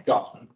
Gone.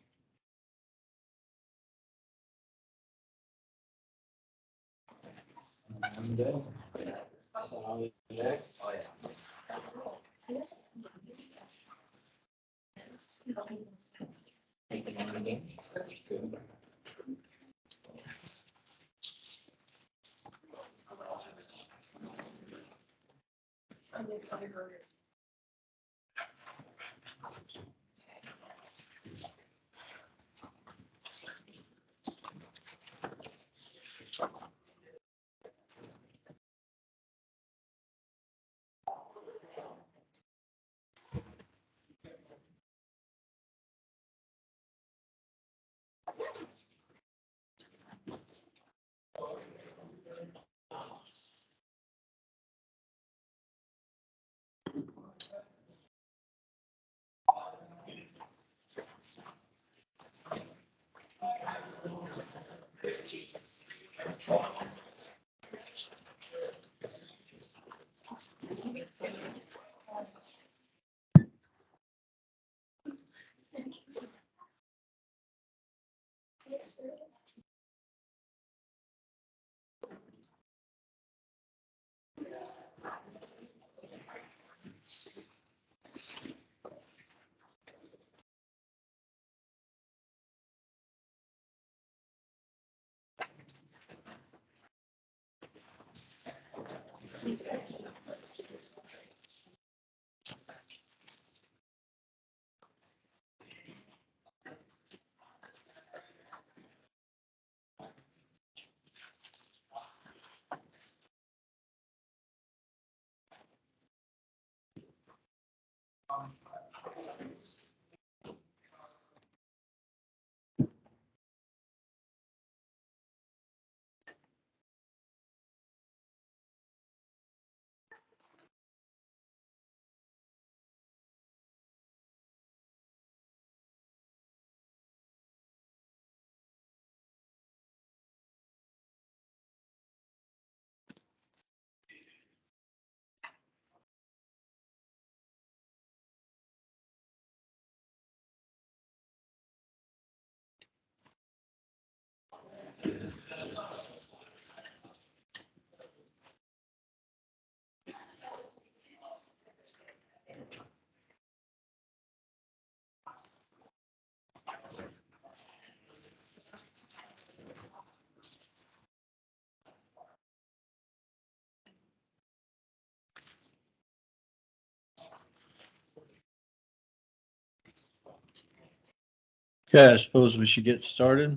Okay, I suppose we should get started.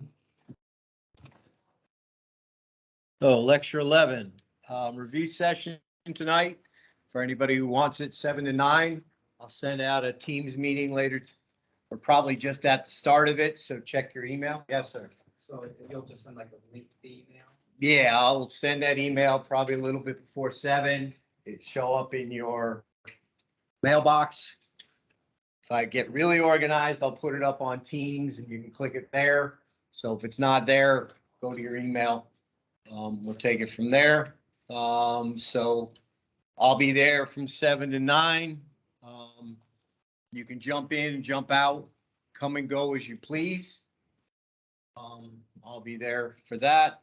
Oh, lecture 11, review session tonight. For anybody who wants it, 7 to 9. I'll send out a Teams meeting later, or probably just at the start of it. So check your email. Yes, sir. So you'll just send like a link to the email? Yeah, I'll send that email probably a little bit before 7. It'll show up in your mailbox. If I get really organized, I'll put it up on Teams and you can click it there. So if it's not there, go to your email. We'll take it from there. So I'll be there from 7 to 9. You can jump in, jump out, come and go as you please. I'll be there for that.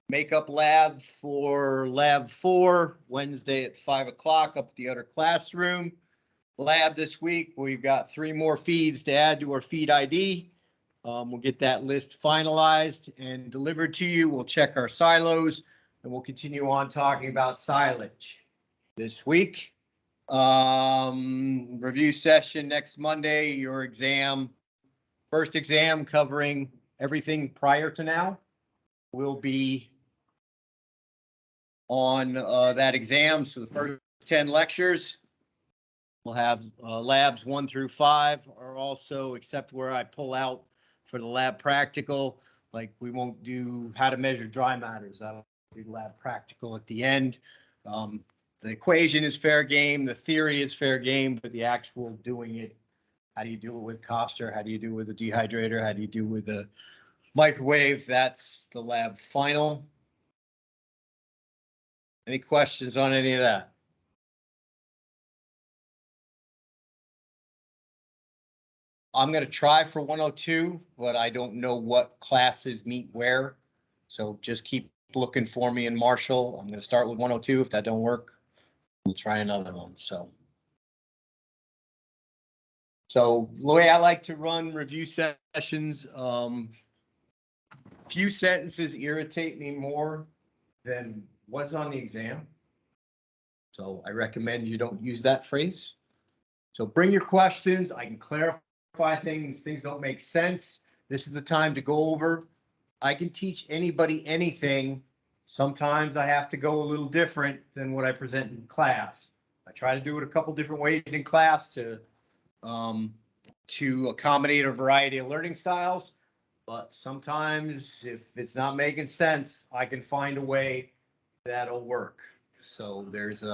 Makeup lab for lab 4, Wednesday at 5 o'clock up at the other classroom. Lab this week, we've got 3 more feeds to add to our feed ID. We'll get that list finalized and delivered to you. We'll check our silos and we'll continue on talking about silage this week. Review session next Monday, your exam, first exam covering everything prior to now will be on that exam. So the first 10 lectures. We'll have labs 1 through 5 are also, except where I pull out for the lab practical, like we won't do how to measure dry matters. That'll be lab practical at the end. The equation is fair game, the theory is fair game, but the actual doing it How do you do it with Coster? How do you do it with a dehydrator? How do you do it with a microwave? That's the lab final. Any questions on any of that? I'm going to try for 102, but I don't know what classes meet where. So just keep looking for me in Marshall. I'm going to start with 102. If that don't work, we'll try another one. So the way I like to run review sessions, few sentences irritate me more than what's on the exam. So I recommend you don't use that phrase. So bring your questions. I can clarify things. Things don't make sense. This is the time to go over. I can teach anybody anything. Sometimes I have to go a little different than what I present in class. I try to do it a couple different ways in class to accommodate a variety of learning styles. But sometimes if it's not making sense, I can find a way that'll work. So there's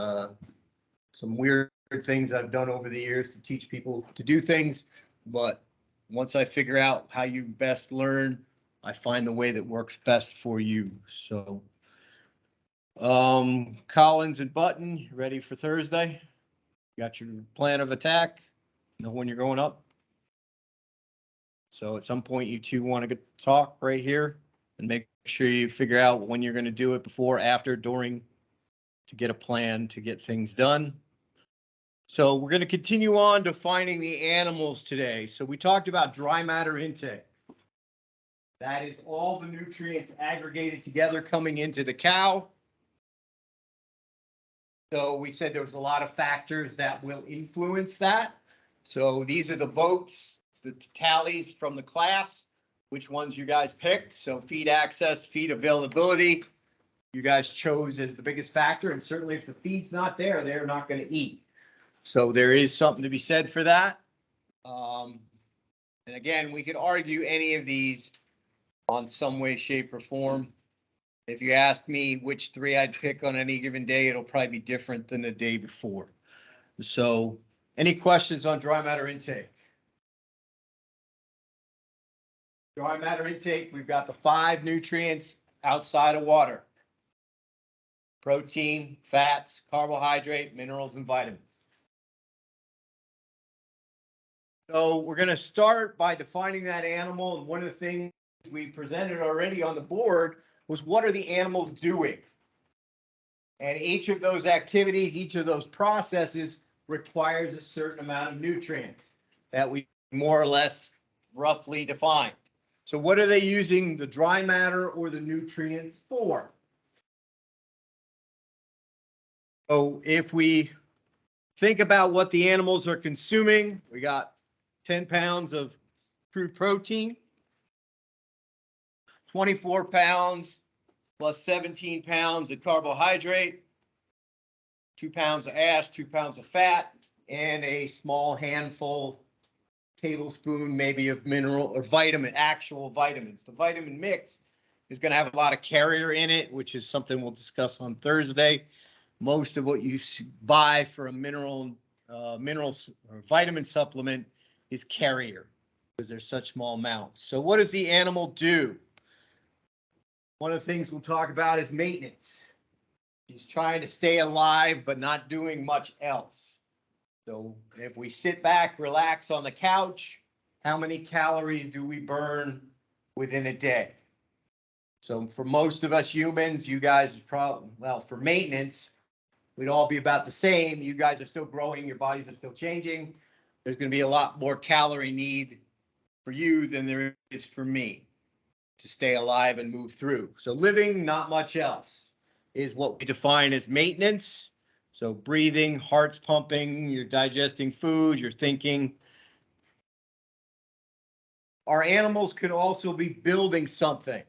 some weird things I've done over the years to teach people to do things. But once I figure out how you best learn, I find the way that works best for you. So Collins and Button, you ready for Thursday? Got your plan of attack? Know when you're going up? So at some point you two want to talk right here and make sure you figure out when you're going to do it, before, after, during, to get a plan to get things done. So we're going to continue on defining the animals today. So we talked about dry matter intake. That is all the nutrients aggregated together coming into the cow. So we said there was a lot of factors that will influence that. So these are the votes, the tallies from the class, which ones you guys picked. So feed access, feed availability, you guys chose as the biggest factor. And certainly if the feed's not there, they're not going to eat. So there is something to be said for that. And again, we could argue any of these on some way, shape, or form. If you asked me which three I'd pick on any given day, it'll probably be different than the day before. So any questions on dry matter intake? Dry matter intake, we've got the 5 nutrients outside of water: protein, fats, carbohydrate, minerals, and vitamins. So we're going to start by defining that animal. And one of the things we presented already on the board was, what are the animals doing? And each of those activities, each of those processes requires a certain amount of nutrients that we more or less roughly defined. So what are they using the dry matter or the nutrients for? So if we think about what the animals are consuming, we got 10 pounds of crude protein, 24 pounds plus 17 pounds of carbohydrate, 2 pounds of ash, 2 pounds of fat, and a small handful, tablespoon maybe, of mineral or vitamin, actual vitamins. The vitamin mix is going to have a lot of carrier in it, which is something we'll discuss on Thursday. Most of what you buy for a minerals or vitamin supplement is carrier, because they're such small amounts. So what does the animal do? One of the things we'll talk about is maintenance. He's trying to stay alive, but not doing much else. So if we sit back, relax on the couch, how many calories do we burn within a day? So for most of us humans, you guys probably, well, for maintenance, we'd all be about the same. You guys are still growing, your bodies are still changing. There's going to be a lot more calorie need for you than there is for me to stay alive and move through. So living, not much else, is what we define as maintenance. So breathing, heart's pumping, you're digesting food, you're thinking. Our animals could also be building something.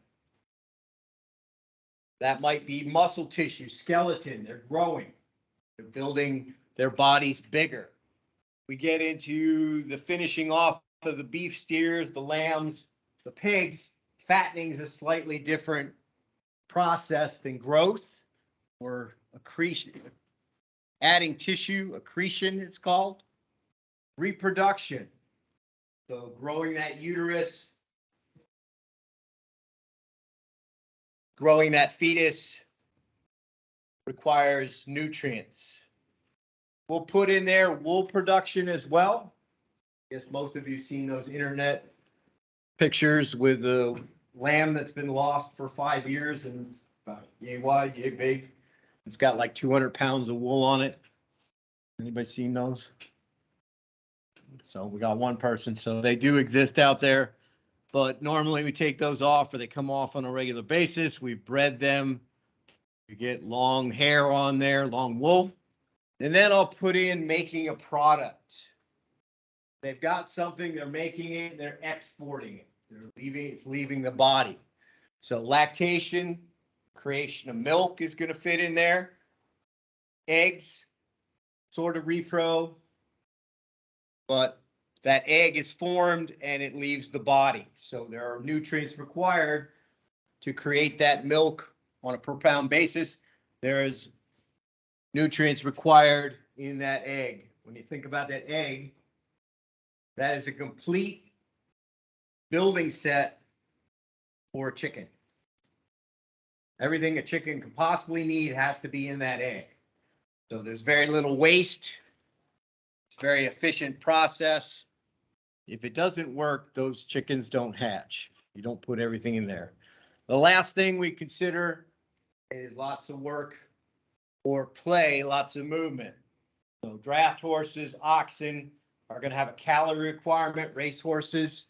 That might be muscle tissue, skeleton, they're growing. They're building their bodies bigger. We get into the finishing off of the beef steers, the lambs, the pigs. Fattening is a slightly different process than growth or accretion. Adding tissue, accretion it's called. Reproduction. So growing that uterus, growing that fetus requires nutrients. We'll put in there wool production as well. I guess most of you have seen those internet pictures with the lamb that's been lost for 5 years and it's about yay wide, yay big. It's got like 200 pounds of wool on it. Anybody seen those? So we got one person. So they do exist out there, but normally we take those off or they come off on a regular basis. We've bred them. You get long hair on there, long wool. And then I'll put in making a product. They've got something, they're making it, they're exporting it. It's leaving the body. So lactation, creation of milk is going to fit in there. Eggs, sort of repro, but that egg is formed and it leaves the body. So there are nutrients required to create that milk on a per pound basis. There's nutrients required in that egg. When you think about that egg, that is a complete building set for a chicken. Everything a chicken could possibly need has to be in that egg. So there's very little waste. It's a very efficient process. If it doesn't work, those chickens don't hatch. You don't put everything in there. The last thing we consider is lots of work or play, lots of movement. So draft horses, oxen are going to have a calorie requirement, race horses,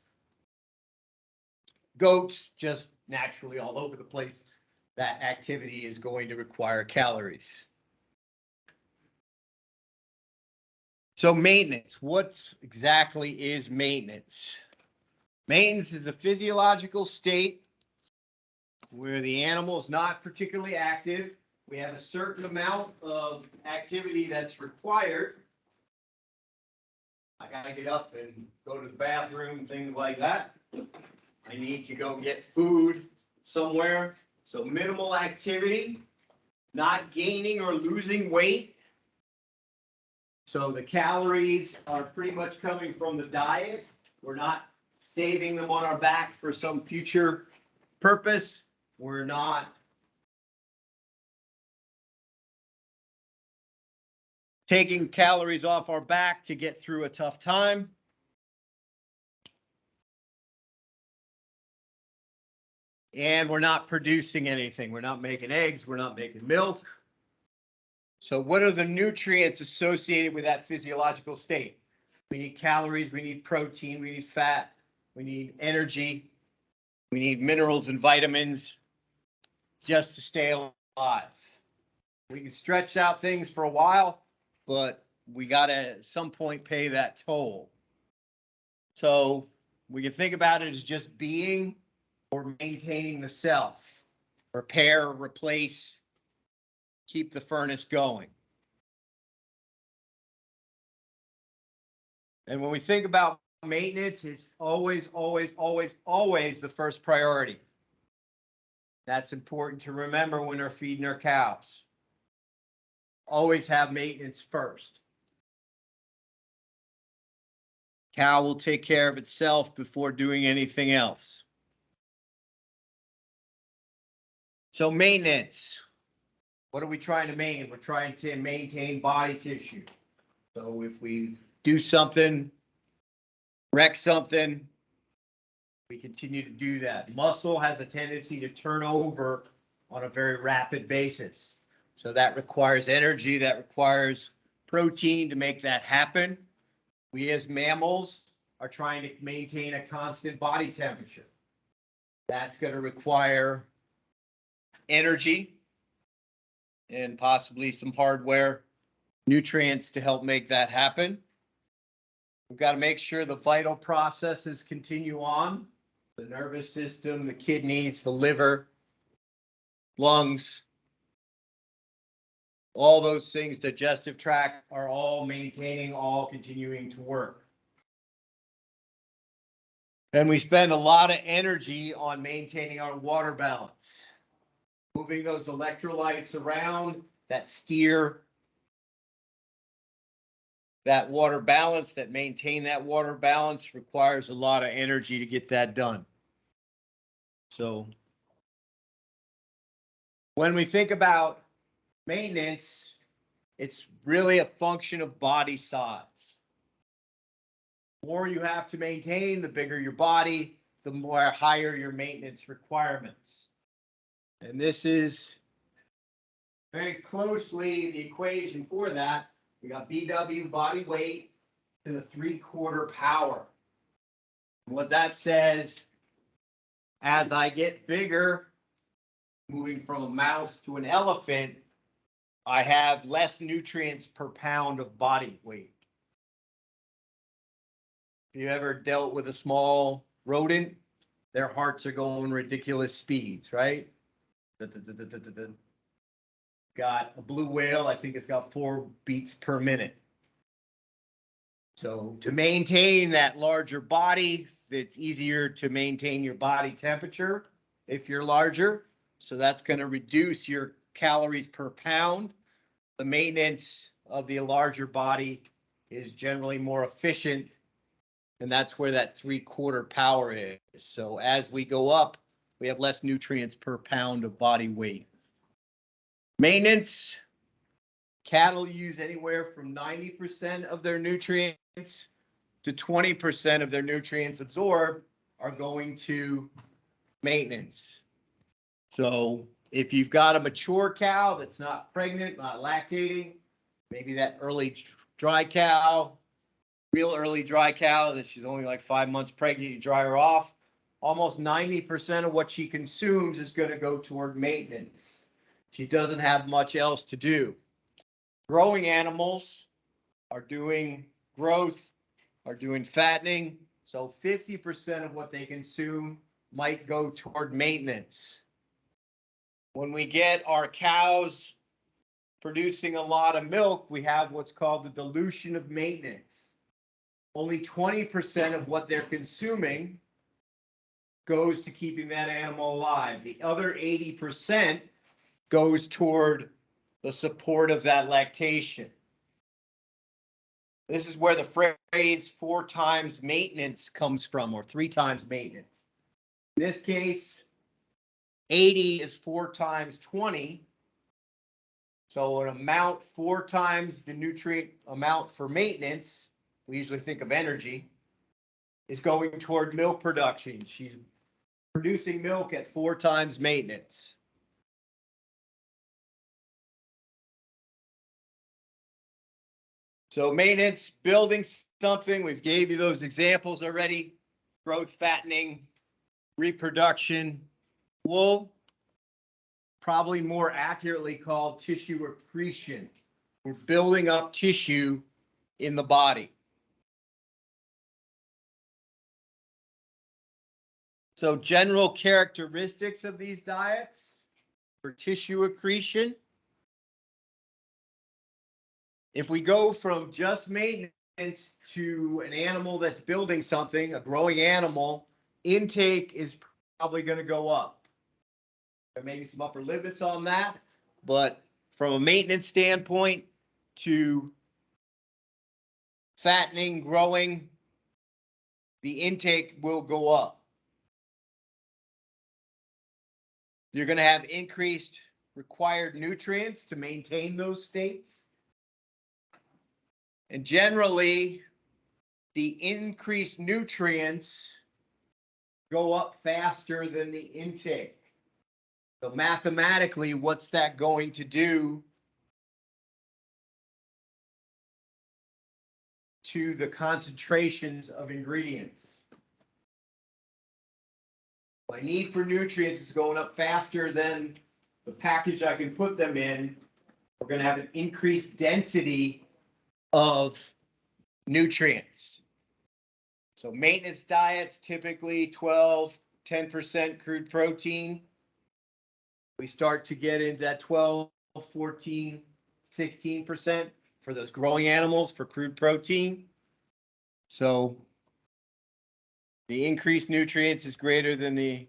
goats, just naturally all over the place. That activity is going to require calories. So maintenance, what exactly is maintenance? Maintenance is a physiological state where the animal is not particularly active. We have a certain amount of activity that's required. I gotta get up and go to the bathroom, things like that. I need to go get food somewhere. So minimal activity, not gaining or losing weight. So the calories are pretty much coming from the diet. We're not saving them on our back for some future purpose. We're not taking calories off our back to get through a tough time. And we're not producing anything. We're not making eggs. We're not making milk. So what are the nutrients associated with that physiological state? We need calories, we need protein, we need fat, we need energy, we need minerals and vitamins just to stay alive. We can stretch out things for a while, but we got to at some point pay that toll. So we can think about it as just being or maintaining the self, repair, replace, keep the furnace going. And when we think about maintenance, it's always, always, always, always the first priority. That's important to remember when we're feeding our cows. Always have maintenance first. Cow will take care of itself before doing anything else. So maintenance. What are we trying to maintain? We're trying to maintain body tissue. So if we do something, wreck something, we continue to do that. Muscle has a tendency to turn over on a very rapid basis. So that requires energy, that requires protein to make that happen. We as mammals are trying to maintain a constant body temperature. That's going to require energy and possibly some hardware, nutrients to help make that happen. We've got to make sure the vital processes continue on. The nervous system, the kidneys, the liver, lungs, all those things, digestive tract, are all maintaining, all continuing to work. And we spend a lot of energy on maintaining our water balance, moving those electrolytes around that steer that water balance, that maintain that water balance requires a lot of energy to get that done. So when we think about maintenance, it's really a function of body size. The more you have to maintain, the bigger your body, the more higher your maintenance requirements. And this is very closely the equation for that. We got BW, body weight, to the 3/4 power. What that says, as I get bigger, moving from a mouse to an elephant, I have less nutrients per pound of body weight. If you ever dealt with a small rodent, their hearts are going ridiculous speeds, right? Got a blue whale, I think it's got 4 beats per minute. So to maintain that larger body, it's easier to maintain your body temperature if you're larger. So that's going to reduce your calories per pound. The maintenance of the larger body is generally more efficient, and that's where that 3/4 power is. So as we go up, we have less nutrients per pound of body weight. Maintenance, cattle use anywhere from 90% of their nutrients to 20% of their nutrients absorbed are going to maintenance. So if you've got a mature cow that's not pregnant, not lactating, maybe that early dry cow, real early dry cow that she's only like 5 months pregnant, you dry her off, almost 90% of what she consumes is going to go toward maintenance. She doesn't have much else to do. Growing animals are doing growth, are doing fattening, so 50% of what they consume might go toward maintenance. When we get our cows producing a lot of milk, we have what's called the dilution of maintenance. Only 20% of what they're consuming goes to keeping that animal alive. The other 80% goes toward the support of that lactation. This is where the phrase 4 times maintenance comes from, or 3 times maintenance. In this case, 80 is 4 times 20. So an amount 4 times the nutrient amount for maintenance, we usually think of energy, is going toward milk production. She's producing milk at 4 times maintenance. So maintenance, building something, we've gave you those examples already. Growth, fattening, reproduction, wool, probably more accurately called tissue accretion. We're building up tissue in the body. So general characteristics of these diets for tissue accretion. If we go from just maintenance to an animal that's building something, a growing animal, intake is probably going to go up. There may be some upper limits on that, but from a maintenance standpoint to fattening, growing, the intake will go up. You're going to have increased required nutrients to maintain those states. And generally, the increased nutrients go up faster than the intake. So mathematically, what's that going to do to the concentrations of ingredients? My need for nutrients is going up faster than the package I can put them in. We're going to have an increased density of nutrients. So maintenance diets, typically 12, 10% crude protein. We start to get into that 12, 14, 16% for those growing animals for crude protein. So the increased nutrients is greater than the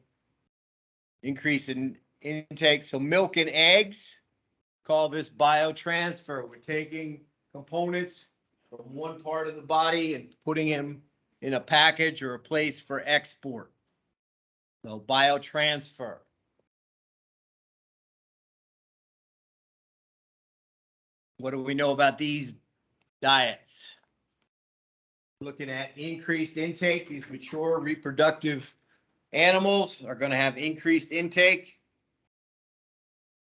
increase in intake. So milk and eggs, call this biotransfer. We're taking components from one part of the body and putting him in a package or a place for export. So biotransfer. What do we know about these diets? Looking at increased intake, these mature reproductive animals are going to have increased intake,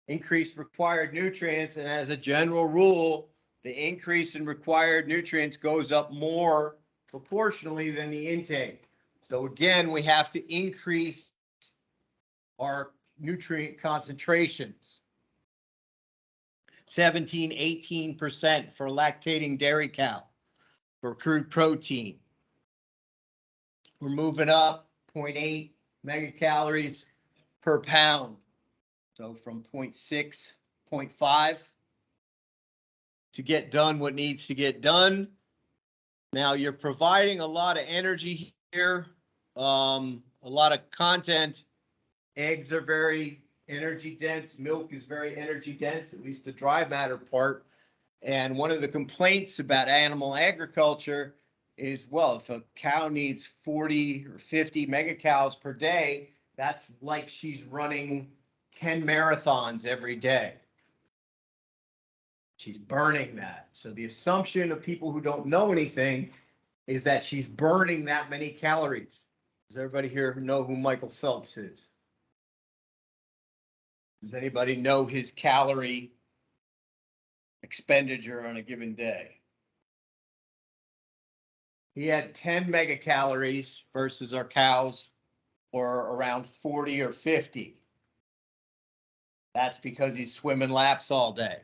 increased required nutrients, and as a general rule, the increase in required nutrients goes up more proportionally than the intake. So again, we have to increase our nutrient concentrations. 17, 18% for lactating dairy cow for crude protein. We're moving up 0.8 megacalories per pound. So from 0.6, 0.5 to get done what needs to get done. Now you're providing a lot of energy here, a lot of content. Eggs are very energy dense. Milk is very energy dense, at least the dry matter part. And one of the complaints about animal agriculture is, well, if a cow needs 40 or 50 megacows per day, that's like she's running 10 marathons every day. She's burning that. So the assumption of people who don't know anything is that she's burning that many calories. Does everybody here know who Michael Phelps is? Does anybody know his calorie expenditure on a given day? He had 10 megacalories versus our cows or around 40 or 50. That's because he's swimming laps all day.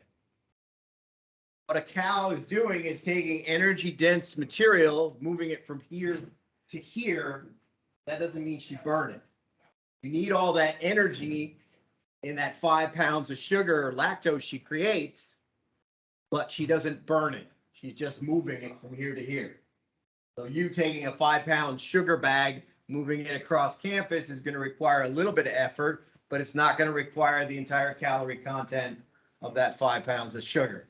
What a cow is doing is taking energy dense material, moving it from here to here. That doesn't mean she's burning. You need all that energy in that 5 pounds of sugar or lactose she creates, but she doesn't burn it. She's just moving it from here to here. So you taking a 5 pound sugar bag, moving it across campus is going to require a little bit of effort, but it's not going to require the entire calorie content of that 5 pounds of sugar.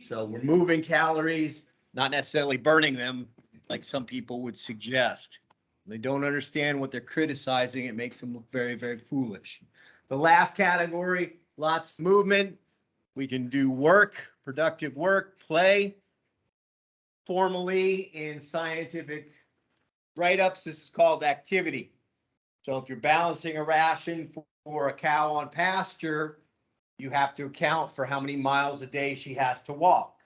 So we're moving calories, not necessarily burning them like some people would suggest. They don't understand what they're criticizing. It makes them look very, very foolish. The last category, lots of movement. We can do work, productive work, play. Formally in scientific write-ups, this is called activity. So if you're balancing a ration for a cow on pasture, you have to account for how many miles a day she has to walk.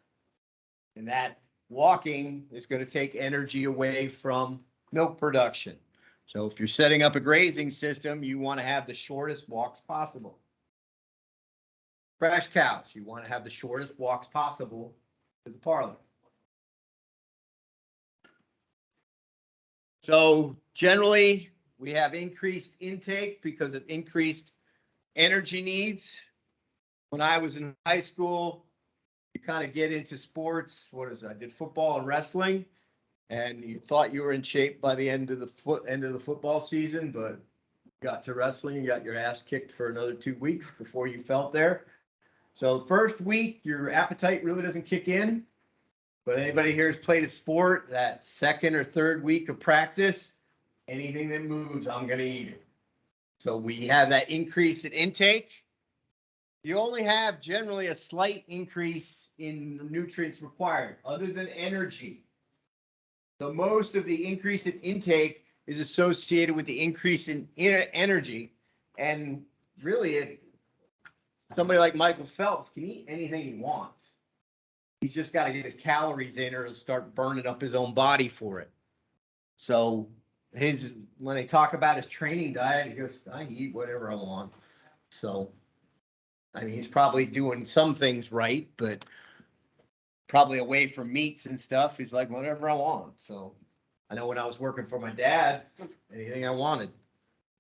And that walking is going to take energy away from milk production. So if you're setting up a grazing system, you want to have the shortest walks possible. Fresh cows, you want to have the shortest walks possible to the parlor. So generally, we have increased intake because of increased energy needs. When I was in high school, you kind of get into sports. What is it? I did football and wrestling, and you thought you were in shape by the end of the football season, but got to wrestling, you got your ass kicked for another 2 weeks before you felt there. So first week, your appetite really doesn't kick in. But anybody here has played a sport, that second or third week of practice, anything that moves, I'm going to eat it. So we have that increase in intake. You only have generally a slight increase in the nutrients required, other than energy. So most of the increase in intake is associated with the increase in energy. And really, somebody like Michael Phelps can eat anything he wants. He's just got to get his calories in or he'll start burning up his own body for it. So when they talk about his training diet, he goes, I eat whatever I want. So, I mean, he's probably doing some things right, but probably away from meats and stuff. He's like, whatever I want. So I know when I was working for my dad, anything I wanted,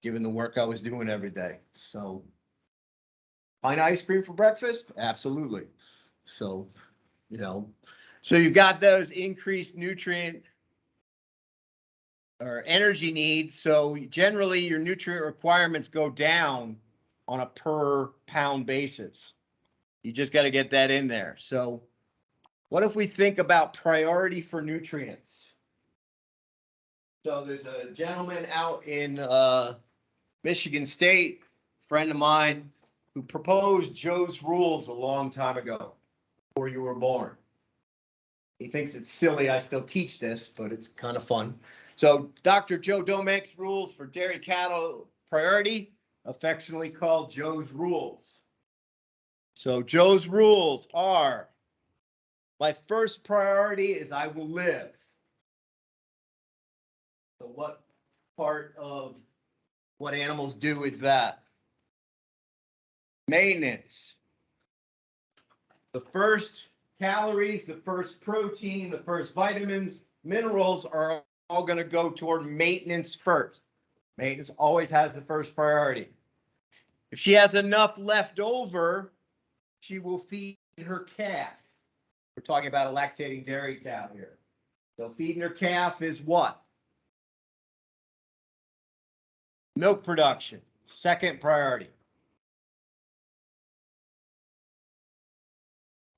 given the work I was doing every day. So pint ice cream for breakfast? Absolutely. So, so you've got those increased nutrient or energy needs. So generally your nutrient requirements go down on a per pound basis. You just got to get that in there. So What if we think about priority for nutrients? So there's a gentleman out in Michigan State, friend of mine, who proposed Joe's rules a long time ago, before you were born. He thinks it's silly I still teach this, but it's kind of fun. So Dr. Joe Domek's rules for dairy cattle priority, affectionately called Joe's rules. So Joe's rules are, my first priority is I will live. So what part of what animals do is that? Maintenance. The first calories, the first protein, the first vitamins, minerals are all going to go toward maintenance first. Maintenance always has the first priority. If she has enough left over, she will feed her calf. We're talking about a lactating dairy cow here. So feeding her calf is what? Milk production, second priority.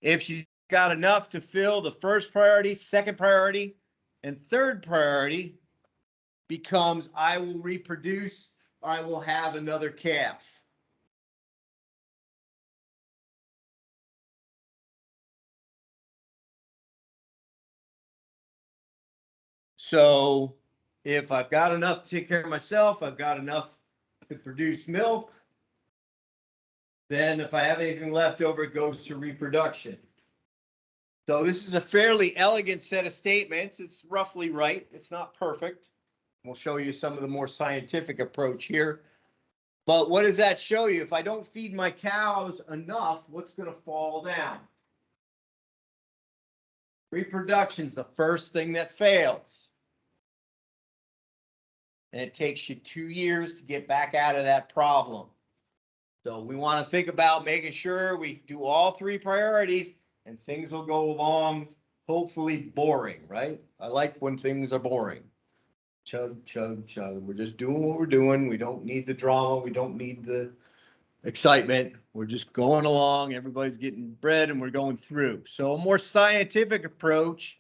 If she's got enough to fill the first priority, second priority, and third priority becomes I will reproduce, or I will have another calf. So if I've got enough to take care of myself, I've got enough to produce milk, then if I have anything left over, it goes to reproduction. So this is a fairly elegant set of statements. It's roughly right. It's not perfect. We'll show you some of the more scientific approach here. But what does that show you? If I don't feed my cows enough, what's going to fall down? Reproduction's the first thing that fails. And it takes you 2 years to get back out of that problem. So we want to think about making sure we do all three priorities and things will go along, hopefully boring, right? I like when things are boring. Chug, chug, chug. We're just doing what we're doing. We don't need the drama. We don't need the excitement. We're just going along. Everybody's getting bread and we're going through. So a more scientific approach.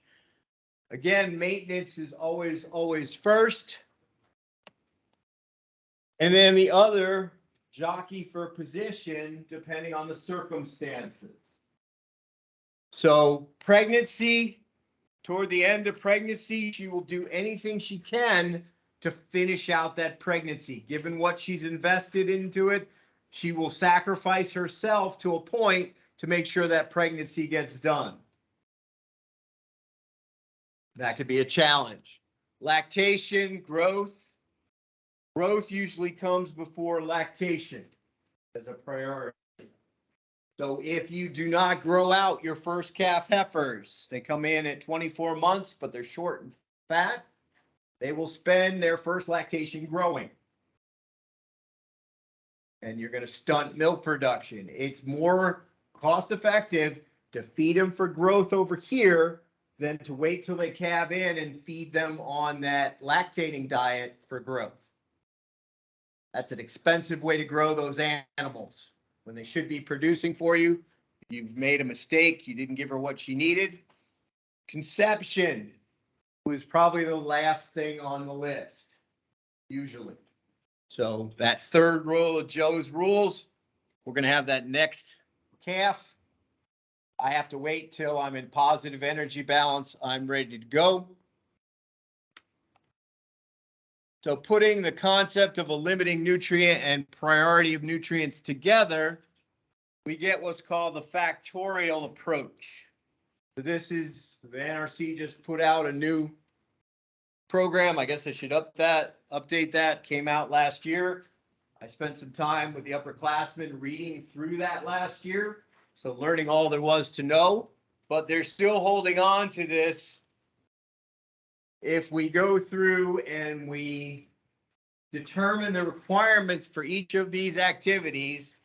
Again, maintenance is always first. And then the other, jockey for position, depending on the circumstances. So pregnancy, toward the end of pregnancy, she will do anything she can to finish out that pregnancy. Given what she's invested into it, she will sacrifice herself to a point to make sure that pregnancy gets done. That could be a challenge. Lactation, growth. Growth usually comes before lactation as a priority. So if you do not grow out your first calf heifers, they come in at 24 months, but they're short and fat, they will spend their first lactation growing. And you're going to stunt milk production. It's more cost effective to feed them for growth over here than to wait till they calve in and feed them on that lactating diet for growth. That's an expensive way to grow those animals. When they should be producing for you, you've made a mistake. You didn't give her what she needed. Conception was probably the last thing on the list, usually. So that third rule of Joe's rules, we're going to have that next calf. I have to wait till I'm in positive energy balance. I'm ready to go. So putting the concept of a limiting nutrient and priority of nutrients together, we get what's called the Factorial Approach. So this is, the NRC just put out a new program. I guess I should update that. Came out last year. I spent some time with the upperclassmen reading through that last year. So learning all there was to know, but they're still holding on to this. If we go through and we determine the requirements for each of these activities,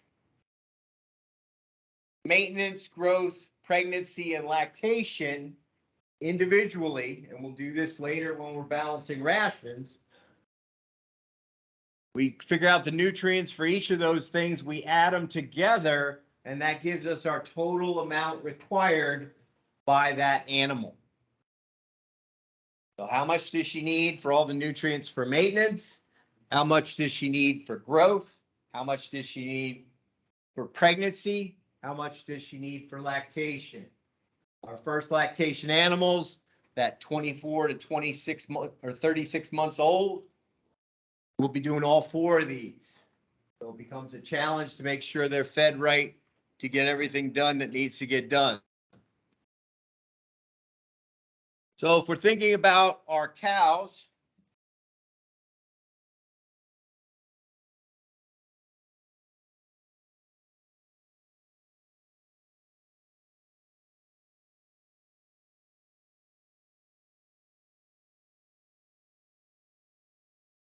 maintenance, growth, pregnancy, and lactation individually, and we'll do this later when we're balancing rations, we figure out the nutrients for each of those things, we add them together, and that gives us our total amount required by that animal. So how much does she need for all the nutrients for maintenance? How much does she need for growth? How much does she need for pregnancy? How much does she need for lactation? Our first lactation animals, that 24 to 26 months or 36 months old, we'll be doing all 4 of these. So it becomes a challenge to make sure they're fed right to get everything done that needs to get done. So if we're thinking about our cows,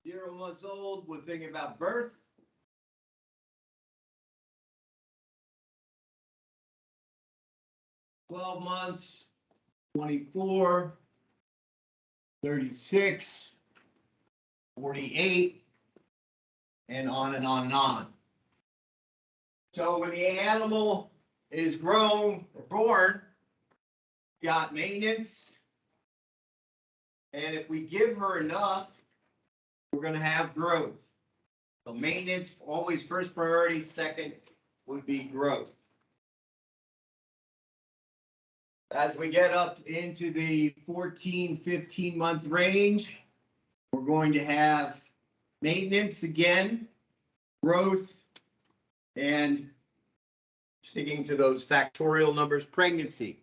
zero months old, we're thinking about birth. 12 months, 24, 36, 48, and on and on and on. So when the animal is grown or born, got maintenance, and if we give her enough, we're going to have growth. So maintenance, always first priority, second would be growth. As we get up into the 14, 15 month range, we're going to have maintenance again, growth, and sticking to those factorial numbers, pregnancy.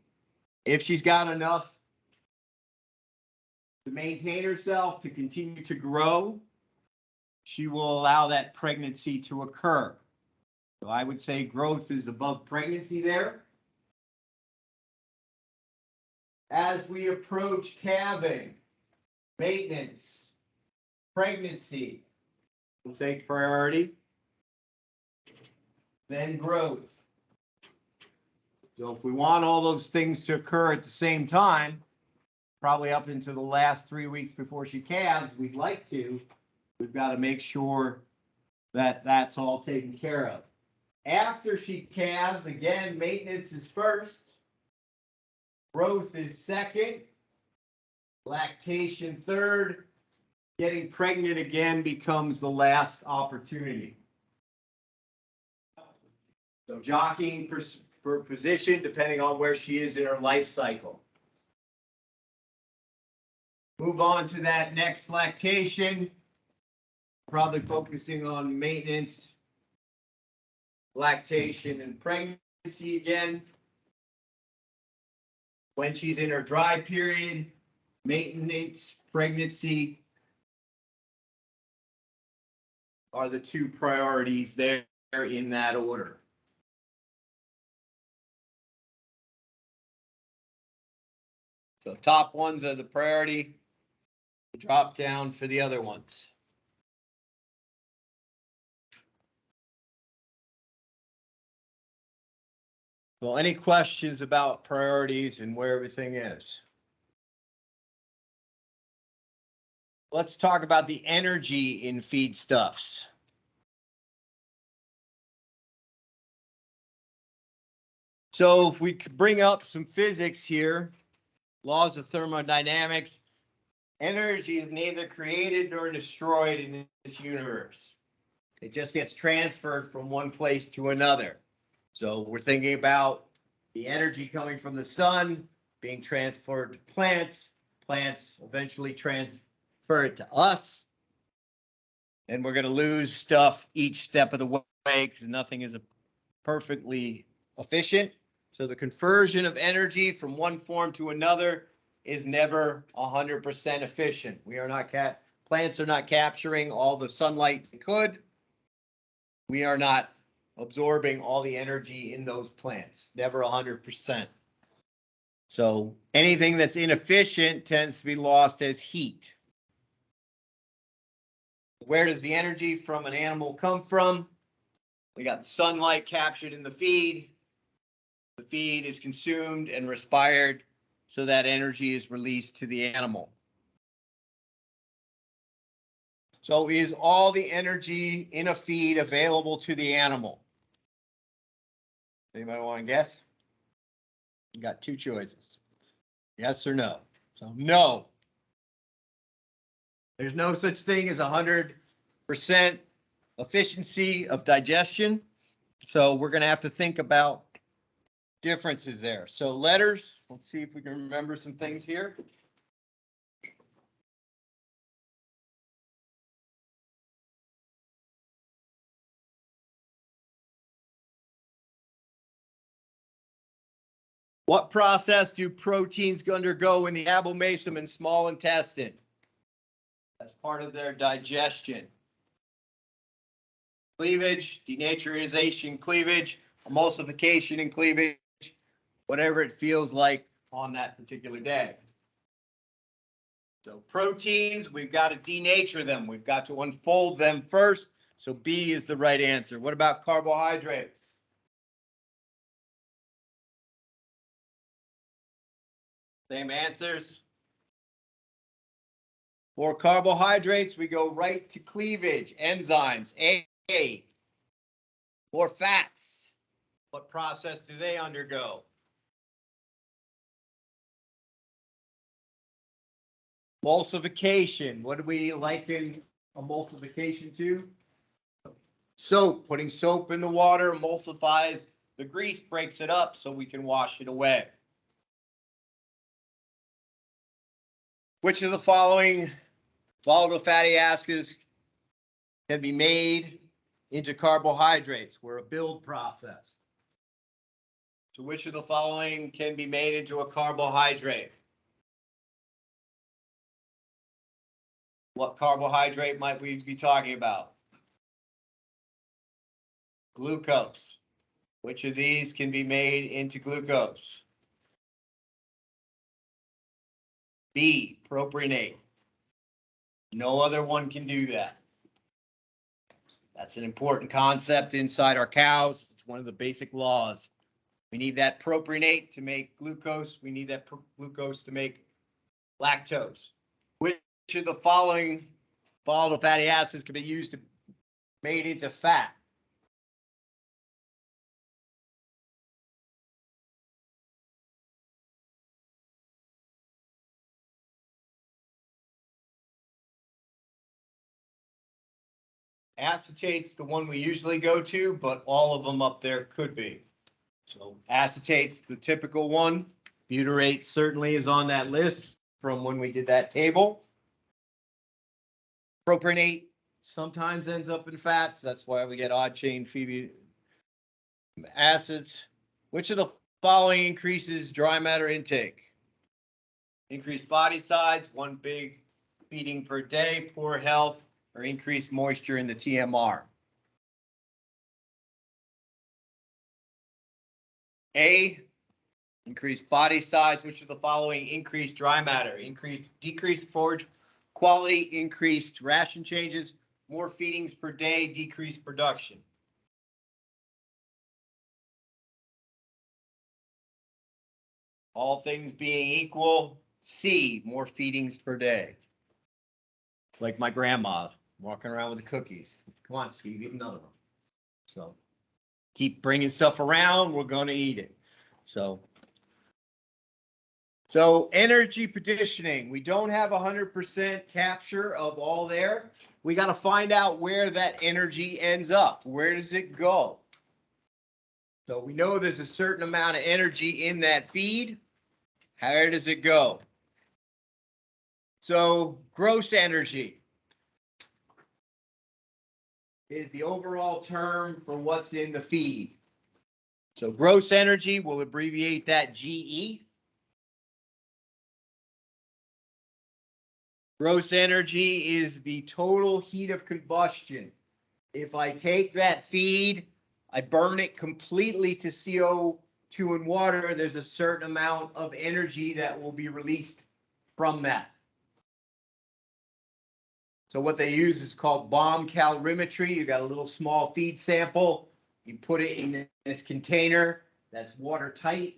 If she's got enough to maintain herself, to continue to grow, she will allow that pregnancy to occur. So I would say growth is above pregnancy there. As we approach calving, maintenance, pregnancy will take priority, then growth. So if we want all those things to occur at the same time, probably up into the last 3 weeks before she calves, we'd like to, we've got to make sure that that's all taken care of. After she calves, again, maintenance is first, growth is second, lactation third, getting pregnant again becomes the last opportunity. So jockeying for position depending on where she is in her life cycle. Move on to that next lactation, probably focusing on maintenance, lactation, and pregnancy again. When she's in her dry period, maintenance, pregnancy are the 2 priorities there in that order. So top ones are the priority, drop down for the other ones. Well, any questions about priorities and where everything is? Let's talk about the energy in feedstuffs. So if we could bring up some physics here, laws of thermodynamics, energy is neither created nor destroyed in this universe. It just gets transferred from one place to another. So we're thinking about the energy coming from the sun being transferred to plants, plants eventually transfer it to us, and we're going to lose stuff each step of the way because nothing is perfectly efficient. So the conversion of energy from one form to another is never 100% efficient. We are not plants are not capturing all the sunlight they could. We are not absorbing all the energy in those plants, never 100%. So anything that's inefficient tends to be lost as heat. Where does the energy from an animal come from? We got sunlight captured in the feed. The feed is consumed and respired, so that energy is released to the animal. So is all the energy in a feed available to the animal? Anybody want to guess? You got two choices. Yes or no? So no. There's no such thing as 100% efficiency of digestion. So we're going to have to think about differences there. So letters, let's see if we can remember some things here. What process do proteins undergo in the abomasum and small intestine? As part of their digestion. Cleavage, denaturization, cleavage, emulsification and cleavage, whatever it feels like on that particular day. So proteins, we've got to denature them. We've got to unfold them first. So B is the right answer. What about carbohydrates? Same answers. For carbohydrates, we go right to cleavage, enzymes, A. For fats, what process do they undergo? Emulsification. What do we liken emulsification to? Soap. Putting soap in the water emulsifies the grease, breaks it up so we can wash it away. Which of the following volatile fatty acids can be made into carbohydrates? We're a build process. So which of the following can be made into a carbohydrate? What carbohydrate might we be talking about? Glucose. Which of these can be made into glucose? B, propionate. No other one can do that. That's an important concept inside our cows. It's one of the basic laws. We need that propionate to make glucose. We need that glucose to make lactose. Which of the following volatile fatty acids can be used to made into fat? Acetate's the one we usually go to, but all of them up there could be. So acetate's the typical one. Butyrate certainly is on that list from when we did that table. Propionate sometimes ends up in fats. That's why we get odd chain fatty acids. Which of the following increases dry matter intake? Increased body size, one big feeding per day, poor health, or increased moisture in the TMR. A, increased body size. Which of the following increased dry matter? Decreased forage quality, increased ration changes, more feedings per day, decreased production. All things being equal, C, more feedings per day. It's like my grandma walking around with the cookies. Come on, Steve, eat another one. So keep bringing stuff around. We're going to eat it. So energy partitioning. We don't have 100% capture of all there. We got to find out where that energy ends up. Where does it go? So we know there's a certain amount of energy in that feed. Where does it go? So gross energy is the overall term for what's in the feed. So gross energy, we'll abbreviate that GE. Gross energy is the total heat of combustion. If I take that feed, I burn it completely to CO2 and water, there's a certain amount of energy that will be released from that. So what they use is called bomb calorimetry. You got a little small feed sample. You put it in this container that's watertight.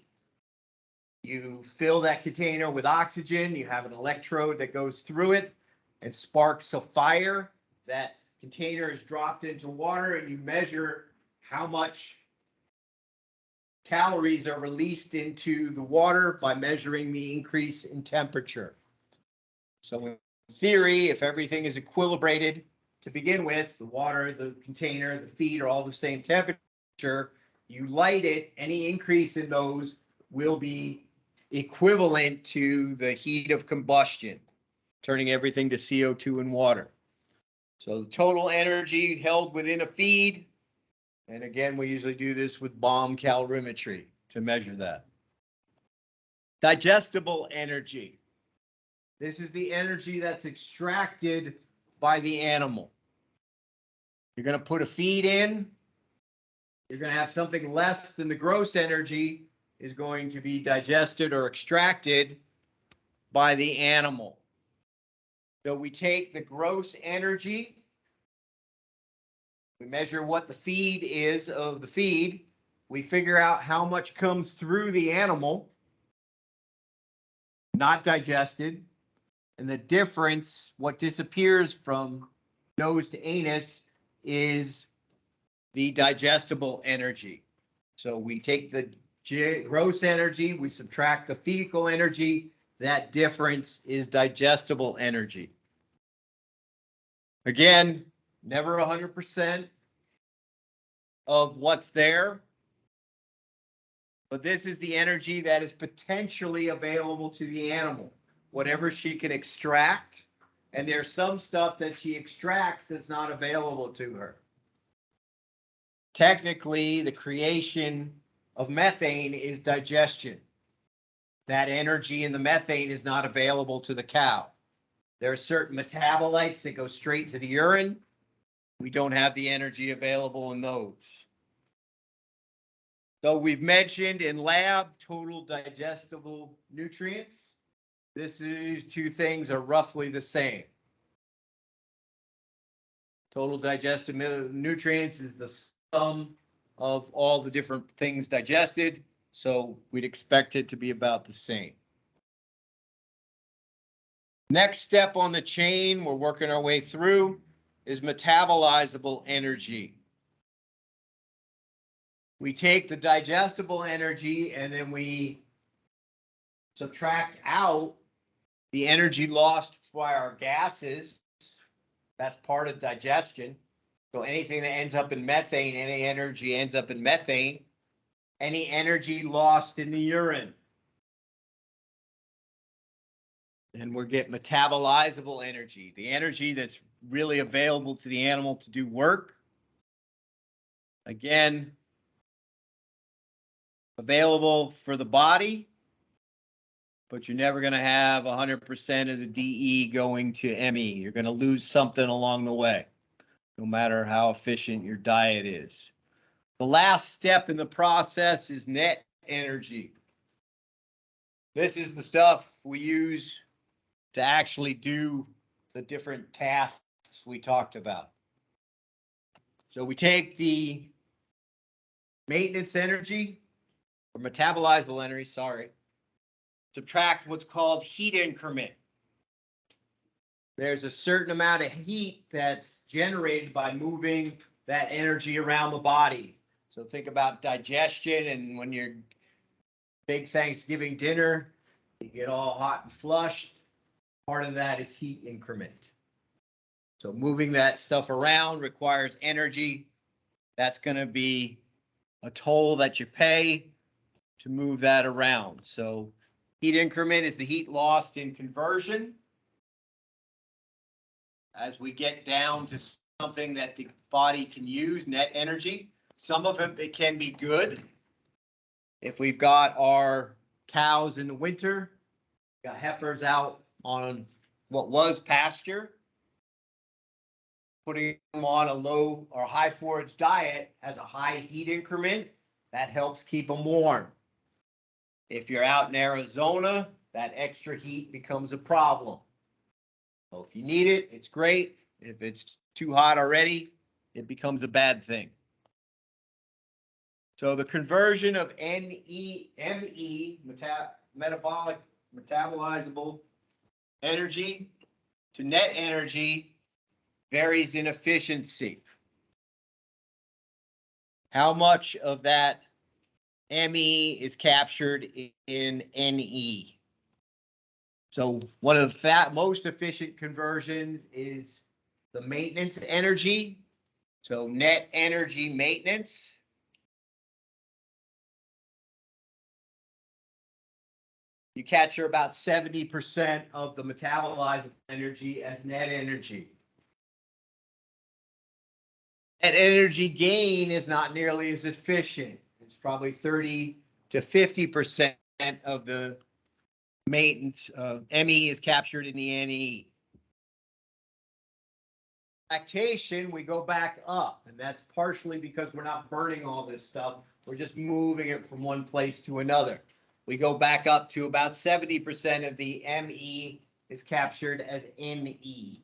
You fill that container with oxygen. You have an electrode that goes through it and sparks a fire. That container is dropped into water and you measure how much calories are released into the water by measuring the increase in temperature. So in theory, if everything is equilibrated to begin with, the water, the container, the feed are all the same temperature, you light it, any increase in those will be equivalent to the heat of combustion, turning everything to CO2 and water. So the total energy held within a feed, and again, we usually do this with bomb calorimetry to measure that. Digestible energy. This is the energy that's extracted by the animal. You're going to put a feed in, you're going to have something less than the gross energy is going to be digested or extracted by the animal. So we take the gross energy, we measure what the feed is of the feed, we figure out how much comes through the animal, not digested, and the difference, what disappears from nose to anus, is the digestible energy. So we take the gross energy, we subtract the fecal energy, that difference is digestible energy. Again, never 100% of what's there, but this is the energy that is potentially available to the animal, whatever she can extract, and there's some stuff that she extracts that's not available to her. Technically, the creation of methane is digestion. That energy in the methane is not available to the cow. There are certain metabolites that go straight to the urine. We don't have the energy available in those. So we've mentioned in lab total digestible nutrients. These two things are roughly the same. Total digestible nutrients is the sum of all the different things digested, so we'd expect it to be about the same. Next step on the chain, we're working our way through, is metabolizable energy. We take the digestible energy and then we subtract out the energy lost by our gases. That's part of digestion. So anything that ends up in methane, any energy ends up in methane. Any energy lost in the urine. And we get metabolizable energy, the energy that's really available to the animal to do work. Again, available for the body, but you're never going to have 100% of the DE going to ME. You're going to lose something along the way, no matter how efficient your diet is. The last step in the process is net energy. This is the stuff we use to actually do the different tasks we talked about. So we take the maintenance energy, or metabolizable energy, sorry, subtract what's called heat increment. There's a certain amount of heat that's generated by moving that energy around the body. So think about digestion, and when you're big Thanksgiving dinner, you get all hot and flushed. Part of that is heat increment. So moving that stuff around requires energy. That's going to be a toll that you pay to move that around. So heat increment is the heat lost in conversion. As we get down to something that the body can use, net energy, some of it can be good. If we've got our cows in the winter, got heifers out on what was pasture, putting them on a low or high forage diet has a high heat increment that helps keep them warm. If you're out in Arizona, that extra heat becomes a problem. So if you need it, it's great. If it's too hot already, it becomes a bad thing. So the conversion of metabolizable energy to net energy varies in efficiency. How much of that ME is captured in NE. So one of the most efficient conversions is the maintenance energy. So net energy maintenance. You capture about 70% of the metabolized energy as net energy. Net energy gain is not nearly as efficient. It's probably 30 to 50% of the maintenance. ME is captured in the NE. Lactation, we go back up, and that's partially because we're not burning all this stuff. We're just moving it from one place to another. We go back up to about 70% of the ME is captured as NE.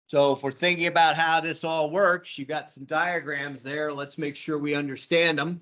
So if we're thinking about how this all works, you got some diagrams there. Let's make sure we understand them.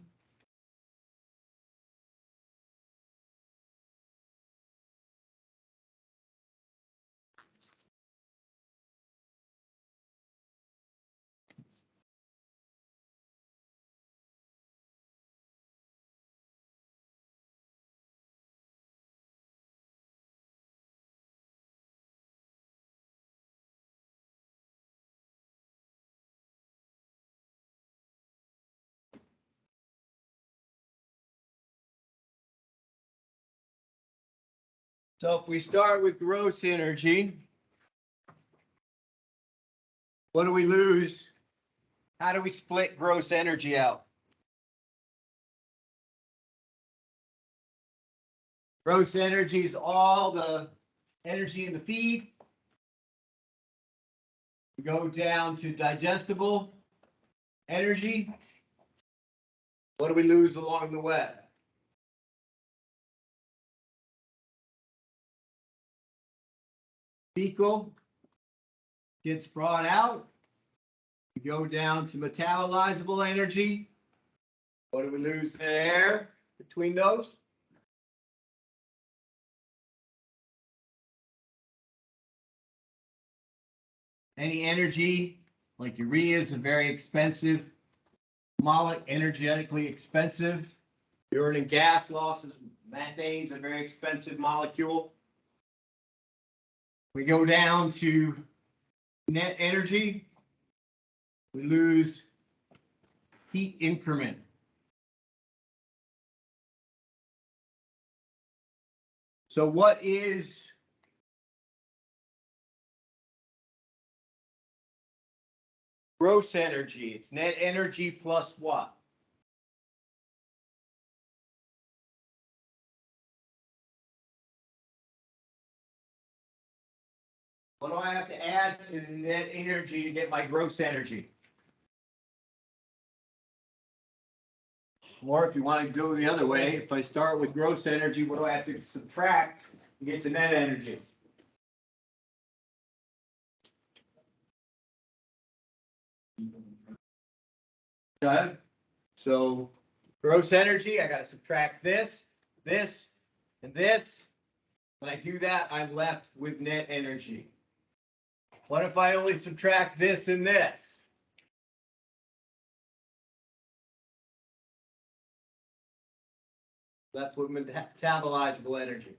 So if we start with gross energy, what do we lose? How do we split gross energy out? Gross energy is all the energy in the feed. We go down to digestible energy. What do we lose along the way? Fecal gets brought out. We go down to metabolizable energy. What do we lose there between those? Any energy, like urea, is a very expensive molecule, energetically expensive. Urine and gas losses, methane is a very expensive molecule. We go down to net energy. We lose heat increment. So what is gross energy? It's net energy plus what? What do I have to add to the net energy to get my gross energy? Or if you want to go the other way, if I start with gross energy, what do I have to subtract to get to net energy? Okay. So gross energy, I got to subtract this, this, and this. When I do that, I'm left with net energy. What if I only subtract this and this? Left with metabolizable energy.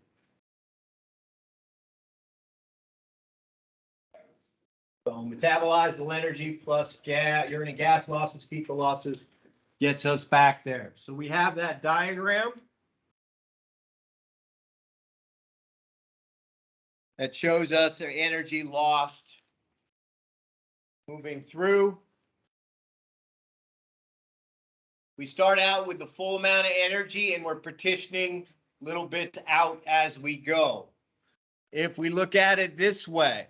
So metabolizable energy plus urine and gas losses, fecal losses gets us back there. So we have that diagram that shows us their energy lost moving through. We start out with the full amount of energy and we're partitioning little bits out as we go. If we look at it this way,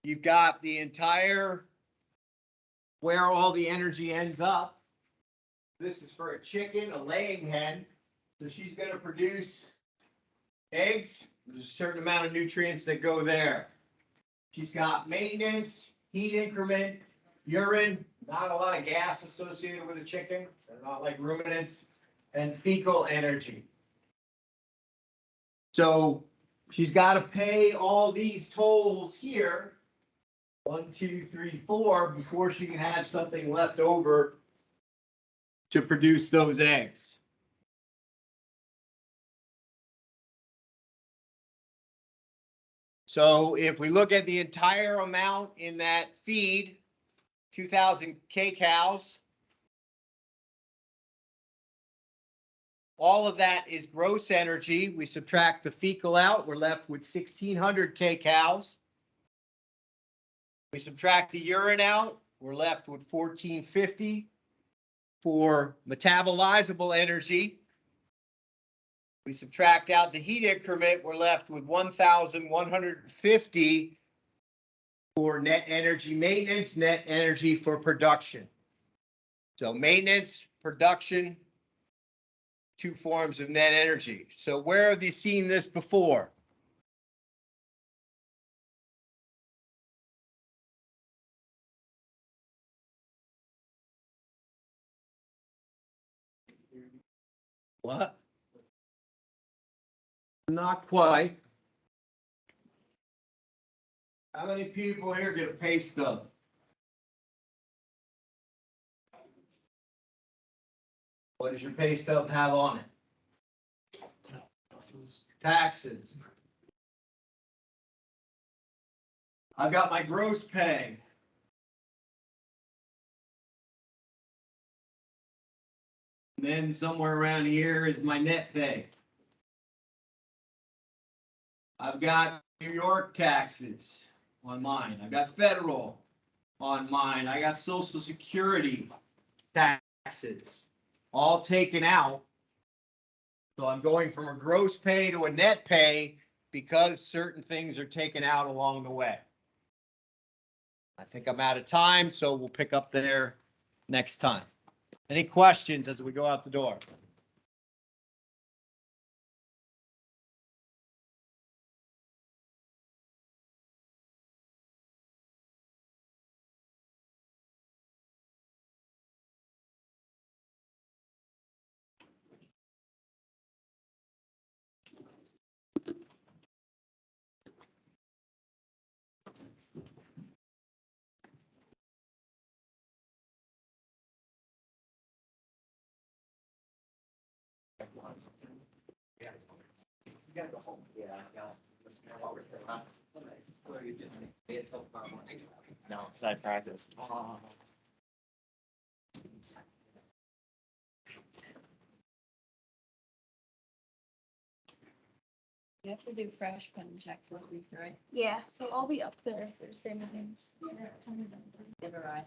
you've got the entire where all the energy ends up. This is for a chicken, a laying hen. So she's going to produce eggs. There's a certain amount of nutrients that go there. She's got maintenance, heat increment, urine, not a lot of gas associated with a chicken. They're not like ruminants, and fecal energy. So she's got to pay all these tolls here. 1, 2, 3, 4, before she can have something left over to produce those eggs. So if we look at the entire amount in that feed, 2,000 kcals, all of that is gross energy. We subtract the fecal out, we're left with 1,600 kcals. We subtract the urine out, we're left with 1,450 for metabolizable energy. We subtract out the heat increment, we're left with 1,150 for net energy maintenance, net energy for production. So maintenance, production, two forms of net energy. So where have you seen this before? What? Not quite. How many people here get a pay stub? What does your pay stub have on it? Taxes. I've got my gross pay. And then somewhere around here is my net pay. I've got New York taxes on mine. I've got federal on mine. I got Social Security taxes all taken out. So I'm going from a gross pay to a net pay because certain things are taken out along the way. I think I'm out of time, so we'll pick up there next time. Any questions as we go out the door? No, because I practiced. You have to do freshman checks this week, right? Yeah, so I'll be up there Thursday mornings. Never mind.